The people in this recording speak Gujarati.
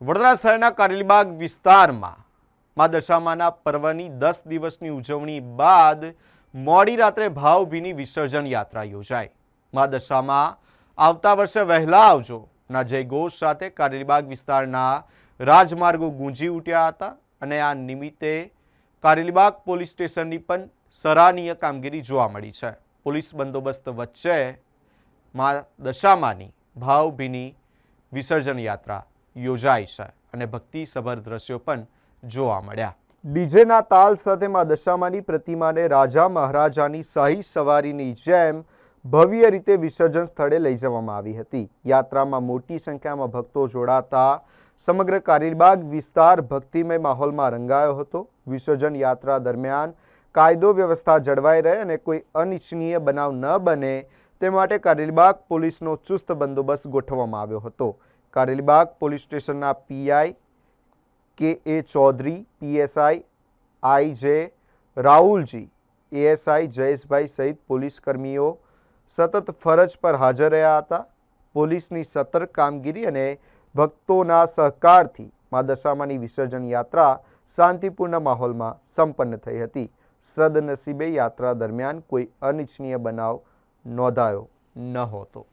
વડોદરા શહેરના કારેલીબાગ વિસ્તારમાં મા દશામાના પર્વની 10 દિવસની ઉજવણી બાદ મોડી રાત્રે ભાવભીની વિસર્જન યાત્રા યોજાઈ। મા દશામાં આવતા વર્ષે વહેલા આવજો ના જયઘોષ સાથે કારેલીબાગ વિસ્તારના રાજમાર્ગો ગુંજી ઉઠ્યા હતા અને આ નિમિત્તે કારેલીબાગ પોલીસ સ્ટેશનની પણ સરાહનીય કામગીરી જોવા મળી છે। પોલીસ બંદોબસ્ત વચ્ચે મા દશામાની ભાવભીની વિસર્જન યાત્રા યોજાઈ છે અને ભક્તિસભર દ્રશ્યો પણ જોવા મળ્યા। ડીજેના તાલ સાથે મા દશામાની પ્રતિમાને રાજા મહારાજાની શાહી સવારીની જેમ ભવ્ય રીતે વિસર્જન સ્થળે લઈ જવામાં આવી હતી। યાત્રામાં મોટી સંખ્યામાં ભક્તો જોડાતા સમગ્ર કારેલીબાગ વિસ્તાર ભક્તિમય માહોલમાં રંગાયો હતો। વિસર્જન યાત્રા દરમિયાન કાયદો વ્યવસ્થા જળવાઈ રહે અને કોઈ અનિચ્છનીય બનાવ ન બને તે માટે કારેલીબાગ પોલીસનો ચુસ્ત બંદોબસ્ત ગોઠવવામાં આવ્યો હતો। કારેલીબાગ પોલીસ સ્ટેશનના PI K A. Chaudhary, PSI I J. રાહુલજી, એએસઆઈ જયેશભાઈ સહિત પોલીસ કર્મીઓ સતત ફરજ પર હાજર રહ્યા હતા। પોલીસની સતર્ક કામગીરી અને ભક્તોના સહકારથી મા દશામાની વિસર્જન યાત્રા શાંતિપૂર્ણ માહોલમાં સંપન્ન થઈ હતી। સદનસીબે યાત્રા દરમિયાન કોઈ અનિચ્છનીય બનાવ નોંધાયો નહોતો।